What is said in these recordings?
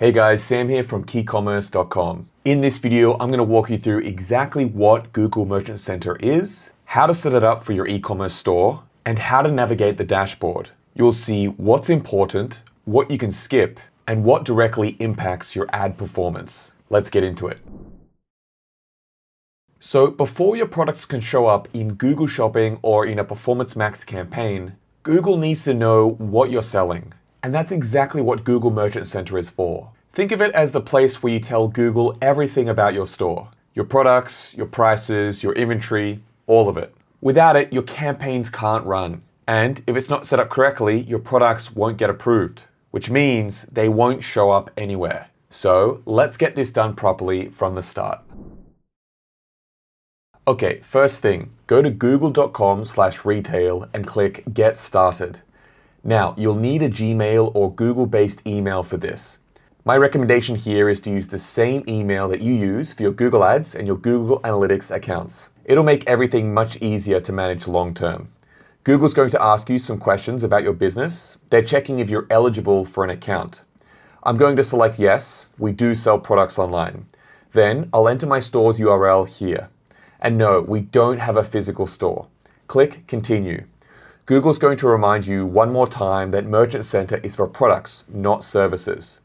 Hey guys, Sam here from KeyCommerce.com. In this video, I'm going to walk you through exactly what Google Merchant Center is, how to set it up for your e-commerce store, and how to navigate the dashboard. You'll see what's important, what you can skip, and what directly impacts your ad performance. Let's get into it. So before your products can show up in Google Shopping or in a Performance Max campaign, Google needs to know what you're selling. And that's exactly what Google Merchant Center is for. Think of it as the place where you tell Google everything about your store. Your products, your prices, your inventory, all of it. Without it, your campaigns can't run. And if it's not set up correctly, your products won't get approved, which means they won't show up anywhere. So let's get this done properly from the start. Okay, first thing, go to google.com/retail and click Get Started. Now, you'll need a Gmail or Google-based email for this. My recommendation here is to use the same email that you use for your Google Ads and your Google Analytics accounts. It'll make everything much easier to manage long term. Google's going to ask you some questions about your business. They're checking if you're eligible for an account. I'm going to select yes, we do sell products online. Then I'll enter my store's URL here. And no, we don't have a physical store. Click Continue. Google's going to remind you one more time that Merchant Center is for products, not services.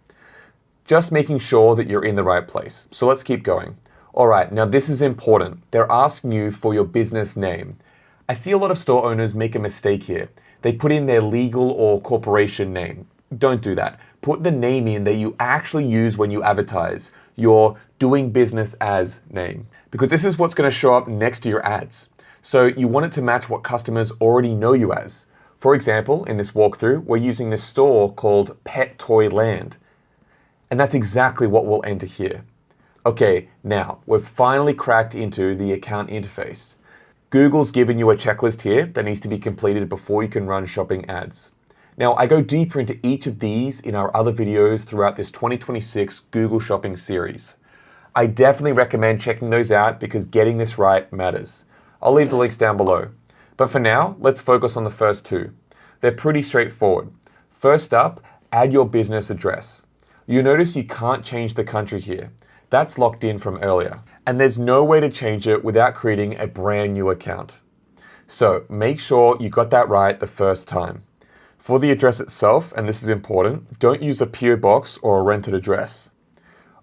Just making sure that you're in the right place. So let's keep going. All right, now this is important. They're asking you for your business name. I see a lot of store owners make a mistake here. They put in their legal or corporation name. Don't do that. Put the name in that you actually use when you advertise, your doing business as name, because this is what's going to show up next to your ads. So you want it to match what customers already know you as. For example, in this walkthrough, we're using this store called Pet Toy Land. And that's exactly what we'll enter here. Okay, now we've finally cracked into the account interface. Google's given you a checklist here that needs to be completed before you can run shopping ads. Now, I go deeper into each of these in our other videos throughout this 2026 Google Shopping series. I definitely recommend checking those out because getting this right matters. I'll leave the links down below. But for now, let's focus on the first two. They're pretty straightforward. First up, add your business address. You'll notice you can't change the country here. That's locked in from earlier. And there's no way to change it without creating a brand new account. So make sure you got that right the first time. For the address itself, and this is important, don't use a PO box or a rented address.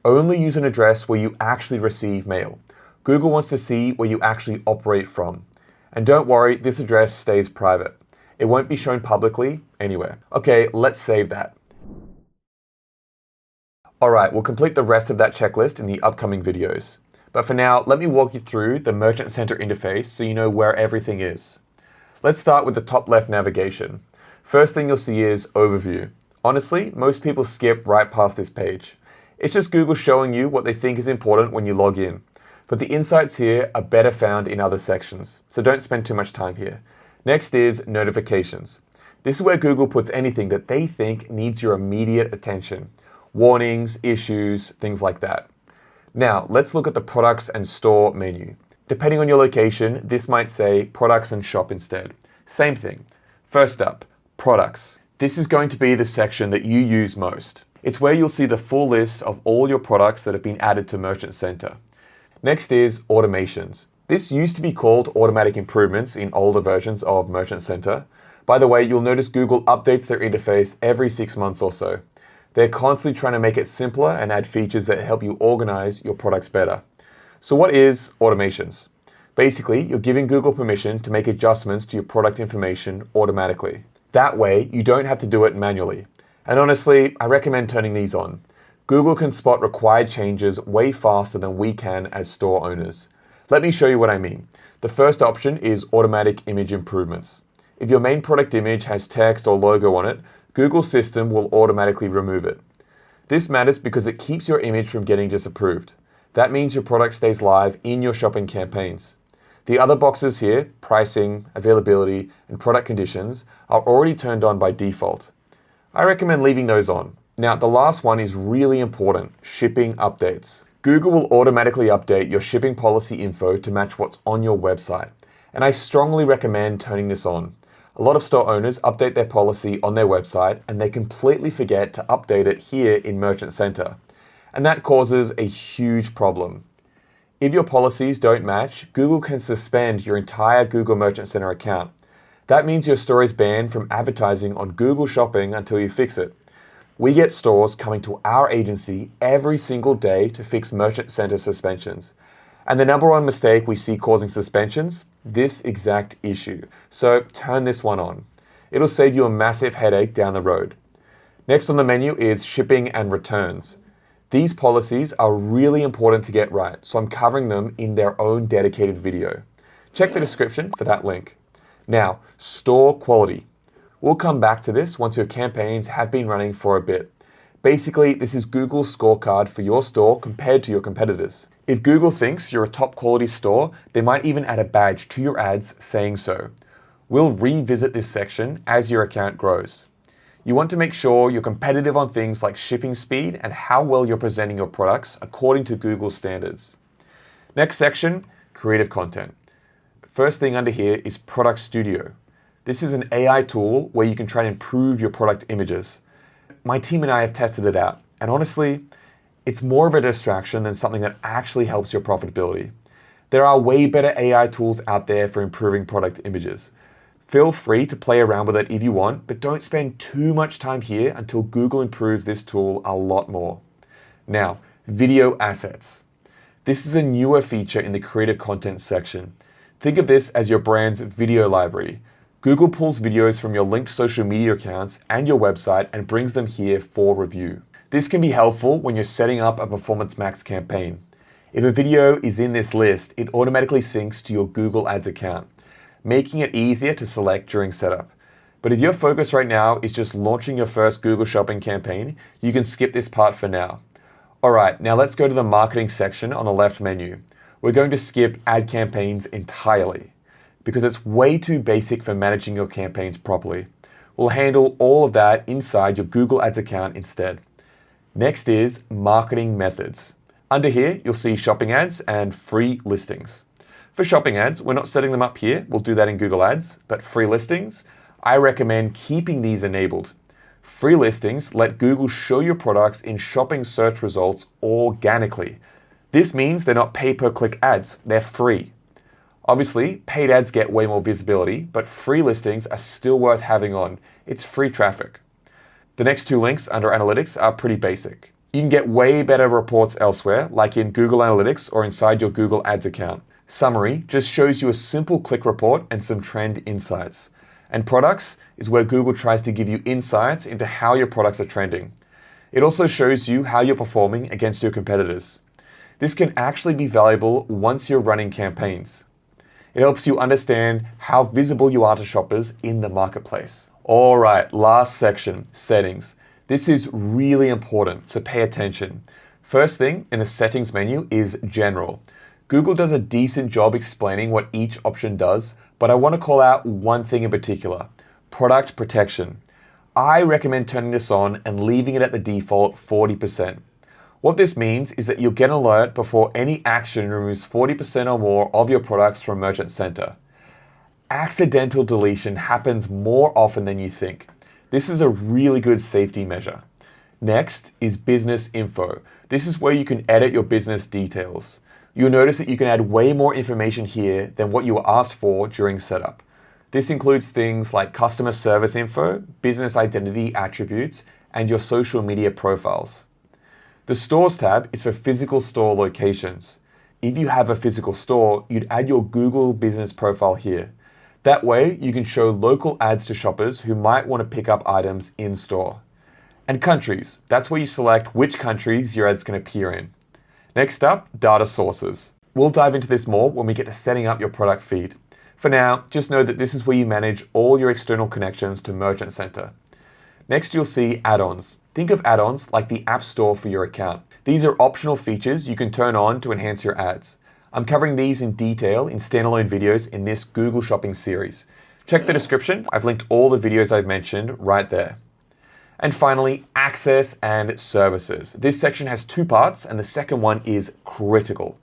Only use an address where you actually receive mail. Google wants to see where you actually operate from. And don't worry, this address stays private. It won't be shown publicly anywhere. Okay, let's save that. All right, we'll complete the rest of that checklist in the upcoming videos. But for now, let me walk you through the Merchant Center interface so you know where everything is. Let's start with the top left navigation. First thing you'll see is Overview. Honestly, most people skip right past this page. It's just Google showing you what they think is important when you log in. But the insights here are better found in other sections, so don't spend too much time here. Next is Notifications. This is where Google puts anything that they think needs your immediate attention. Warnings, issues, things like that. Now, let's look at the Products and Store menu. Depending on your location, this might say Products and Shop instead. Same thing. First up, Products. This is going to be the section that you use most. It's where you'll see the full list of all your products that have been added to Merchant Center. Next is Automations. This used to be called Automatic Improvements in older versions of Merchant Center. By the way, you'll notice Google updates their interface every 6 months or so. They're constantly trying to make it simpler and add features that help you organize your products better. So what is Automations? Basically, you're giving Google permission to make adjustments to your product information automatically. That way, you don't have to do it manually. And honestly, I recommend turning these on. Google can spot required changes way faster than we can as store owners. Let me show you what I mean. The first option is Automatic Image Improvements. If your main product image has text or logo on it, Google's system will automatically remove it. This matters because it keeps your image from getting disapproved. That means your product stays live in your shopping campaigns. The other boxes here, pricing, availability, and product conditions, are already turned on by default. I recommend leaving those on. Now, the last one is really important, shipping updates. Google will automatically update your shipping policy info to match what's on your website. And I strongly recommend turning this on. A lot of store owners update their policy on their website and they completely forget to update it here in Merchant Center. And that causes a huge problem. If your policies don't match, Google can suspend your entire Google Merchant Center account. That means your store is banned from advertising on Google Shopping until you fix it. We get stores coming to our agency every single day to fix Merchant Center suspensions. And the number one mistake we see causing suspensions? This exact issue. So turn this one on. It'll save you a massive headache down the road. Next on the menu is shipping and returns. These policies are really important to get right, so I'm covering them in their own dedicated video. Check the description for that link. Now, store quality. We'll come back to this once your campaigns have been running for a bit. Basically, this is Google's scorecard for your store compared to your competitors. If Google thinks you're a top quality store, they might even add a badge to your ads saying so. We'll revisit this section as your account grows. You want to make sure you're competitive on things like shipping speed and how well you're presenting your products according to Google's standards. Next section, creative content. First thing under here is Product Studio. This is an AI tool where you can try and improve your product images. My team and I have tested it out, and honestly, it's more of a distraction than something that actually helps your profitability. There are way better AI tools out there for improving product images. Feel free to play around with it if you want, but don't spend too much time here until Google improves this tool a lot more. Now, video assets. This is a newer feature in the creative content section. Think of this as your brand's video library. Google pulls videos from your linked social media accounts and your website and brings them here for review. This can be helpful when you're setting up a Performance Max campaign. If a video is in this list, it automatically syncs to your Google Ads account, making it easier to select during setup. But if your focus right now is just launching your first Google Shopping campaign, you can skip this part for now. Alright, now let's go to the marketing section on the left menu. We're going to skip ad campaigns entirely, because it's way too basic for managing your campaigns properly. We'll handle all of that inside your Google Ads account instead. Next is marketing methods. Under here, you'll see shopping ads and free listings. For shopping ads, we're not setting them up here. We'll do that in Google Ads, but free listings, I recommend keeping these enabled. Free listings let Google show your products in shopping search results organically. This means they're not pay-per-click ads, they're free. Obviously, paid ads get way more visibility, but free listings are still worth having on. It's free traffic. The next two links under Analytics are pretty basic. You can get way better reports elsewhere, like in Google Analytics or inside your Google Ads account. Summary just shows you a simple click report and some trend insights. And products is where Google tries to give you insights into how your products are trending. It also shows you how you're performing against your competitors. This can actually be valuable once you're running campaigns. It helps you understand how visible you are to shoppers in the marketplace. All right, last section, settings. This is really important, so pay attention. First thing in the settings menu is general. Google does a decent job explaining what each option does, but I want to call out one thing in particular, product protection. I recommend turning this on and leaving it at the default 40%. What this means is that you'll get an alert before any action removes 40% or more of your products from Merchant Center. Accidental deletion happens more often than you think. This is a really good safety measure. Next is business info. This is where you can edit your business details. You'll notice that you can add way more information here than what you were asked for during setup. This includes things like customer service info, business identity attributes, and your social media profiles. The Stores tab is for physical store locations. If you have a physical store, you'd add your Google business profile here. That way, you can show local ads to shoppers who might want to pick up items in store. And countries, that's where you select which countries your ads can appear in. Next up, data sources. We'll dive into this more when we get to setting up your product feed. For now, just know that this is where you manage all your external connections to Merchant Center. Next, you'll see add-ons. Think of add-ons like the App Store for your account. These are optional features you can turn on to enhance your ads. I'm covering these in detail in standalone videos in this Google Shopping series. Check the description. I've linked all the videos I've mentioned right there. And finally, access and services. This section has two parts, and the second one is critical.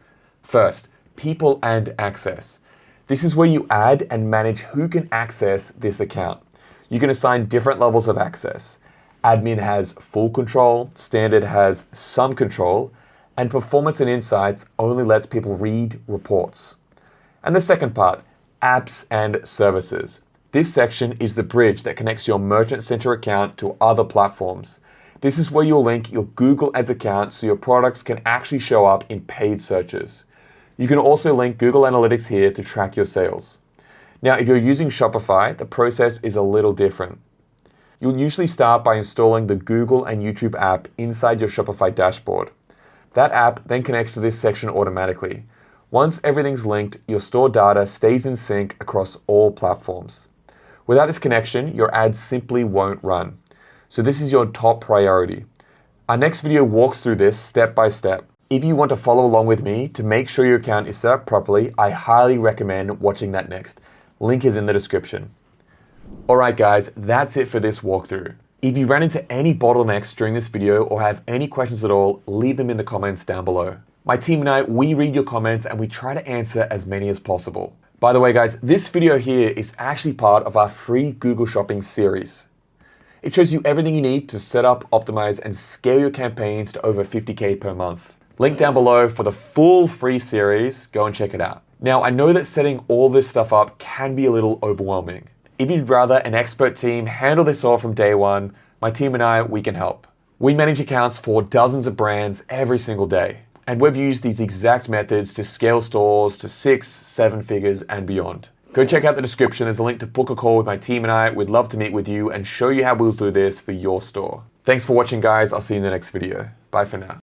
First, people and access. This is where you add and manage who can access this account. You can assign different levels of access. Admin has full control, standard has some control, and performance and insights only lets people read reports. And the second part, apps and services. This section is the bridge that connects your Merchant Center account to other platforms. This is where you'll link your Google Ads account so your products can actually show up in paid searches. You can also link Google Analytics here to track your sales. Now, if you're using Shopify, the process is a little different. You'll usually start by installing the Google and YouTube app inside your Shopify dashboard. That app then connects to this section automatically. Once everything's linked, your store data stays in sync across all platforms. Without this connection, your ads simply won't run. So this is your top priority. Our next video walks through this step by step. If you want to follow along with me to make sure your account is set up properly, I highly recommend watching that next. Link is in the description. Alright guys, that's it for this walkthrough. If you ran into any bottlenecks during this video or have any questions at all, leave them in the comments down below. My team and I, we read your comments and we try to answer as many as possible. By the way guys, this video here is actually part of our free Google Shopping series. It shows you everything you need to set up, optimize, and scale your campaigns to over 50K per month. Link down below for the full free series. Go and check it out. Now, I know that setting all this stuff up can be a little overwhelming. If you'd rather an expert team handle this all from day one, my team and I, we can help. We manage accounts for dozens of brands every single day. And we've used these exact methods to scale stores to 6, 7 figures and beyond. Go check out the description. There's a link to book a call with my team and I. We'd love to meet with you and show you how we'll do this for your store. Thanks for watching, guys. I'll see you in the next video. Bye for now.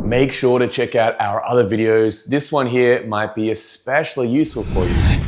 Make sure to check out our other videos. This one here might be especially useful for you.